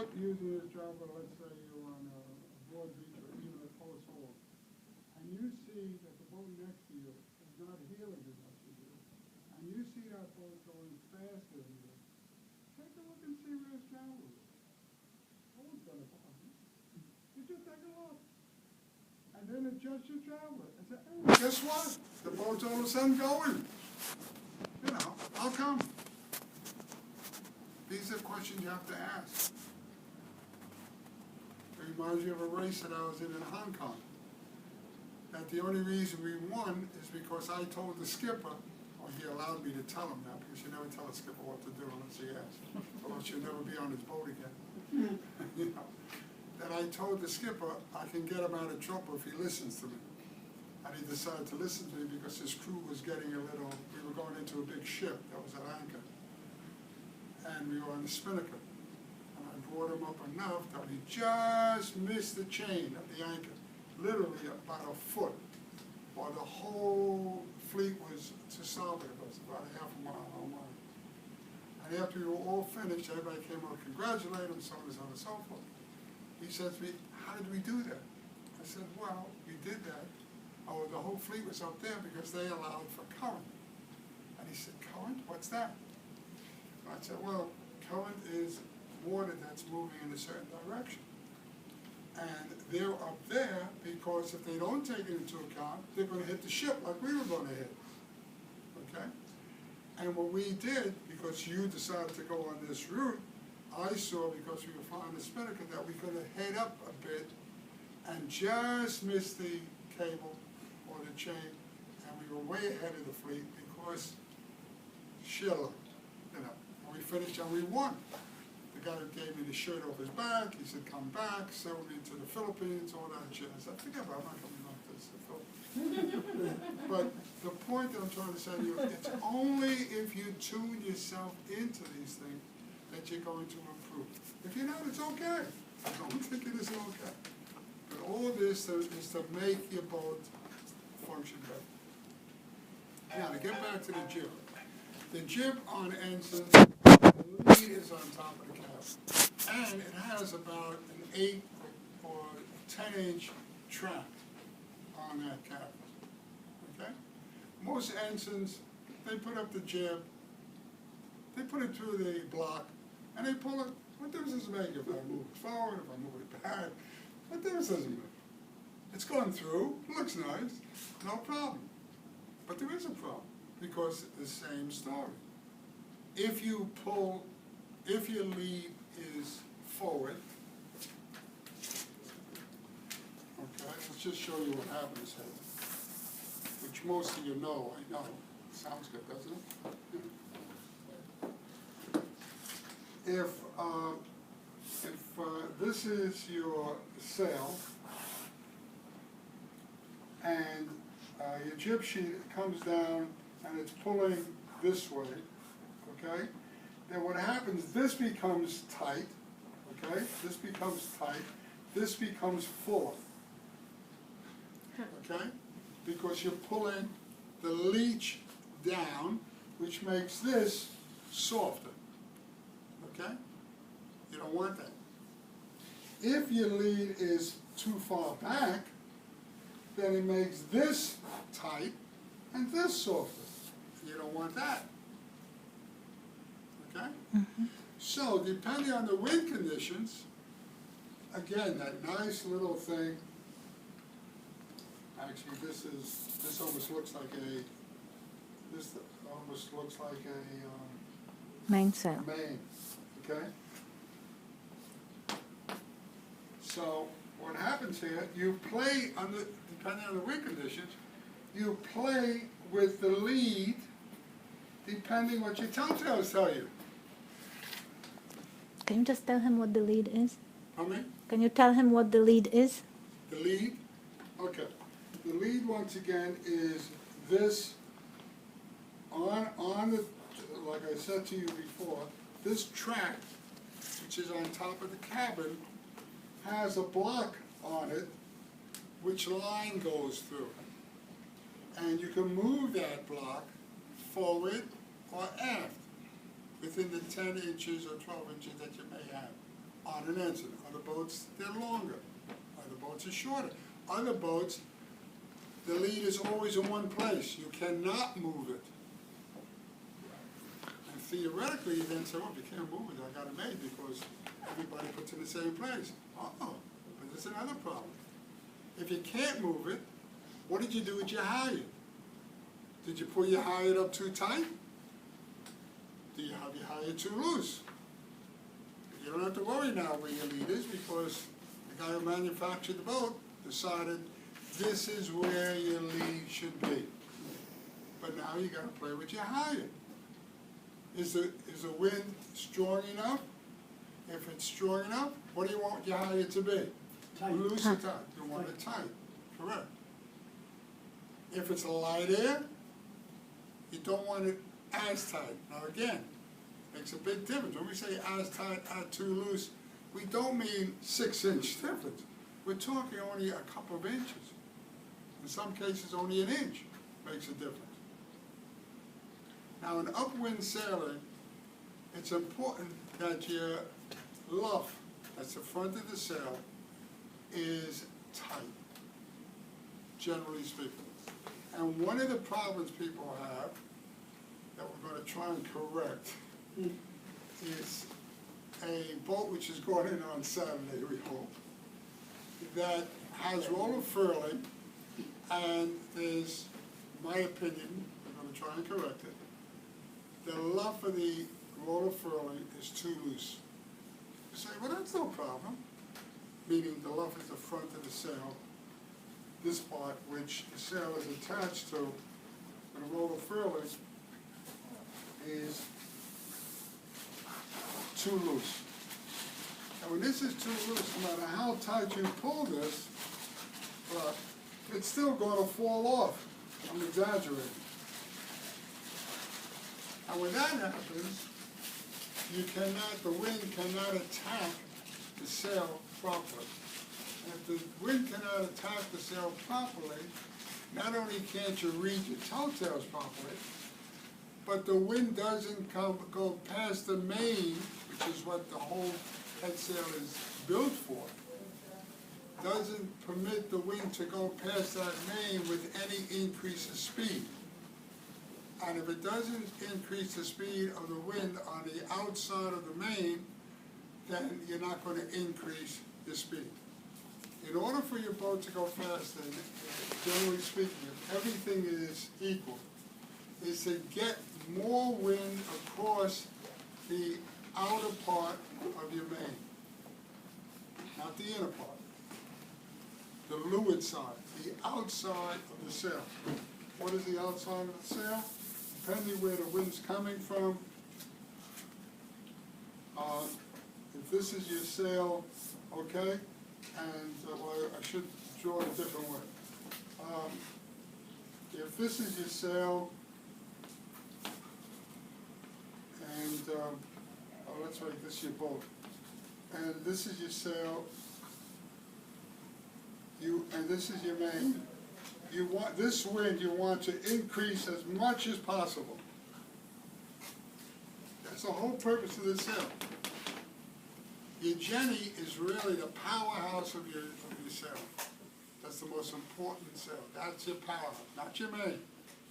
start using this jobber, let's say you're on a broad beach or even a close hold, and you see that the boat next to you is not heeling as much as you, and you see that boat going faster than you, take a look and see where his jobber is. No one's gonna bother you. You just take a look. And then adjust your jobber and say, hey, guess what? The boat's all of a sudden going. You know, how come? These are questions you have to ask. It reminds me of a race that I was in Hong Kong. That the only reason we won is because I told the skipper, or he allowed me to tell him that, because you never tell a skipper what to do unless he asks, or else you'll never be on his boat again. You know, that I told the skipper I can get him out of trouble if he listens to me. And he decided to listen to me because his crew was getting a little, we were going into a big ship that was at anchor. And we were on the spinnaker. And I brought him up enough that he just missed the chain of the anchor, literally about a foot, while the whole fleet was to starboard of us, about a half a mile, a mile. And after we were all finished, everybody came up to congratulate him, so on and so forth. He said to me, how did we do that? I said, well, we did that. Oh, the whole fleet was up there because they allowed for current. And he said, current? What's that? I said, well, current is water that's moving in a certain direction. And they're up there because if they don't take it into account, they're going to hit the ship like we were going to hit. Okay? And what we did, because you decided to go on this route, I saw, because we were flying the spinnaker, that we could have head up a bit and just missed the cable or the chain, and we were way ahead of the fleet because Sheila, you know. We finished and we won. The guy gave me the shirt off his back. He said, come back, send me to the Philippines, all that shit. I said, forget about it, I'm not coming back to the Philippines. But the point that I'm trying to say to you, it's only if you tune yourself into these things that you're going to improve. If you're not, it's okay. I don't think it is okay. But all of this is to make your boat function better. Now, to get back to the jib. The jib on ensign, the lead is on top of the cabin. And it has about an 8 or 10-inch track on that cabin. Okay? Most ensigns, they put up the jib, they put it through the block, and they pull it. What difference does it make if I move it forward, if I move it back? What difference does it make? It's going through, looks nice, no problem. But there is a problem, because it's the same story. If your lead is forward, okay, let's just show you what happens here, which most of you know, I know. Sounds good, doesn't it? If this is your sail, and your jib sheet comes down and it's pulling this way, okay? Then what happens, this becomes tight, okay? This becomes tight, this becomes fuller, okay? Because you're pulling the leech down, which makes this softer, okay? You don't want that. If your lead is too far back, then it makes this tight and this softer. You don't want that. Okay? Mm-hmm. So, depending on the wind conditions, again, that nice little thing, actually this almost looks like a mainsail. Main, okay? So, what happens here, you play, depending on the wind conditions, you play with the lead depending what your telltales tell you. Can you just tell him what the lead is? Pardon me? Can you tell him what the lead is? The lead? Okay. The lead, once again, is this on the, like I said to you before, this track, which is on top of the cabin, has a block on it which line goes through. And you can move that block forward or aft within the 10 inches or 12 inches that you may have on on an ensign. Other boats, they're longer. Other boats are shorter. Other boats, the lead is always in one place. You cannot move it. And theoretically, you then say, well, if you can't move it, I got it made because everybody puts it in the same place. But there's another problem. If you can't move it, what did you do with your halyard? Did you pull your halyard up too tight? Do you have your halyard too loose? You don't have to worry now where your lead is because the guy who manufactured the boat decided this is where your lead should be. But now you got to play with your halyard. Is the wind strong enough? If it's strong enough, what do you want your halyard to be? Tight. Loose or tight? You want it tight. Correct. If it's a light air, you don't want it as tight. Now again, makes a big difference. When we say as tight, too loose, we don't mean 6-inch difference. We're talking only a couple of inches. In some cases, only an inch makes a difference. Now, in upwind sailing, it's important that your luff, that's the front of the sail, is tight, generally speaking. And one of the problems people have that we're going to try and correct is a boat which is going in on Saturday, we hope, that has roller furling, and there's, in my opinion, we're going to try and correct it, the luff of the roller furling is too loose. You say, well, that's no problem, meaning the luff is the front of the sail, this part which the sail is attached to, and the roller furling is too loose. And when this is too loose, no matter how tight you pull this, it's still going to fall off. I'm exaggerating. And when that happens, the wind cannot attack the sail properly. And if the wind cannot attack the sail properly, not only can't you read your telltales properly, but the wind doesn't go past the main, which is what the whole head sail is built for, doesn't permit the wind to go past that main with any increase of speed. And if it doesn't increase the speed of the wind on the outside of the main, then you're not going to increase the speed. In order for your boat to go faster, generally speaking, if everything is equal, is to get more wind across the outer part of your main, not the inner part, the leeward side, the outside of the sail. What is the outside of the sail? Depending where the wind's coming from, if this is your sail, okay, and well, I should draw it a different way. If this is your sail, and let's make this your boat, and this is your sail, and this is your main. You want this wind, you want to increase as much as possible. That's the whole purpose of the sail. Your jenny is really the powerhouse of your sail. That's the most important sail. That's your powerhouse, not your main.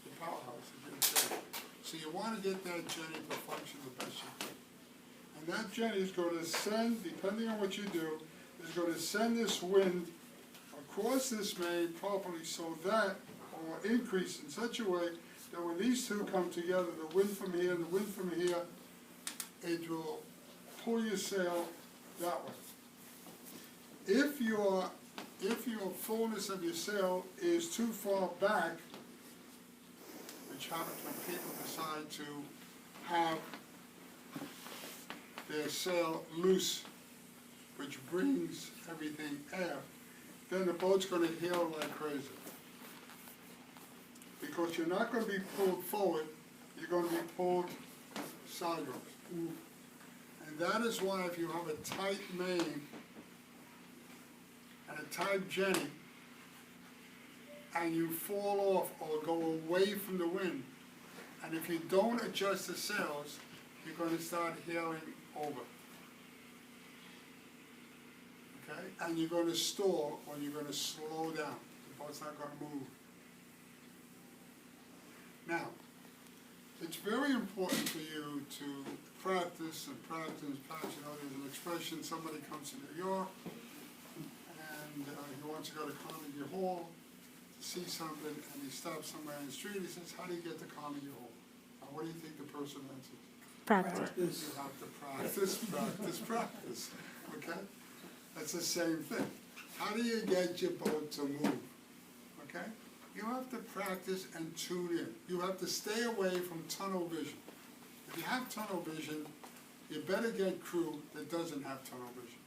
Your powerhouse of your sail. So you want to get that jenny to function the best you can. And that jenny is going to send, depending on what you do, is going to send this wind across this main properly so that, or increase in such a way that when these two come together, the wind from here and the wind from here, it will pull your sail that way. If your fullness of your sail is too far back, which happens when people decide to have their sail loose, which brings everything aft, then the boat's going to heel like crazy. Because you're not going to be pulled forward, you're going to be pulled sideways. And that is why if you have a tight main and a tight jenny, and you fall off or go away from the wind, and if you don't adjust the sails, you're going to start heeling over. okay? And you're gonna stall or you're gonna slow down. The boat's not gonna move. Now, it's very important for you to practice and practice and practice. You know, there's an expression, somebody comes to New York and he wants to go to Carnegie Hall to see something, and he stops somewhere in the street. He says, how do you get to Carnegie Hall? Now, what do you think the person answers? Practice. You have to practice, practice, practice, okay? That's the same thing. How do you get your boat to move, okay? You have to practice and tune in. You have to stay away from tunnel vision. If you have tunnel vision, you better get crew that doesn't have tunnel vision.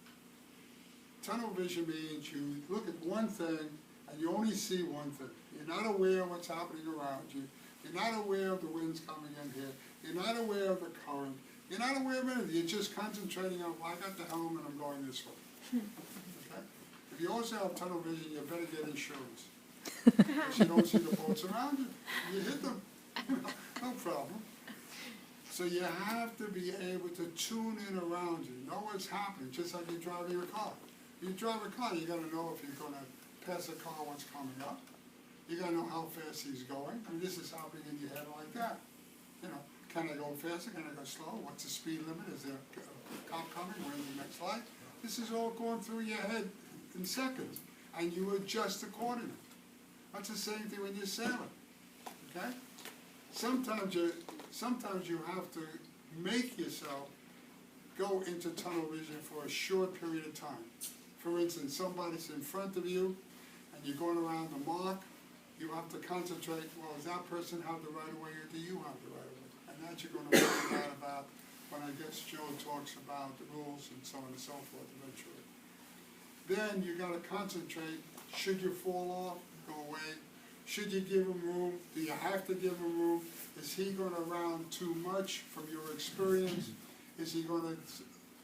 Tunnel vision means you look at one thing and you only see one thing. You're not aware of what's happening around you. You're not aware of the winds coming in here. You're not aware of the current. You're not aware of anything. You're just concentrating on, well, I got the helm and I'm going this way. Okay? If you also have tunnel vision, you better get insurance. Because you don't see the boats around you. You hit them. No problem. So you have to be able to tune in around you, know what's happening, just like you drive your car. You drive a car, you gotta know if you're gonna pass a car, what's coming up. You gotta know how fast he's going. I mean, this is happening in your head like that. You know, can I go faster, can I go slow? What's the speed limit? Is there a cop coming? When's the next light? This is all going through your head in seconds, and you adjust accordingly. That's the same thing when you're sailing, okay? Sometimes you have to make yourself go into tunnel vision for a short period of time. For instance, somebody's in front of you and you're going around the mark, you have to concentrate, well, does that person have the right of way or do you have the right of way? And that you're going to find out about when I guess Joe talks about the rules and so on and so forth eventually. Then you got to concentrate, should you fall off, go away. Should you give him room? Do you have to give him room? Is he going to round too much from your experience? Is he going to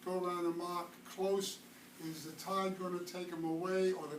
go around the mark close? Is the tide going to take him away or the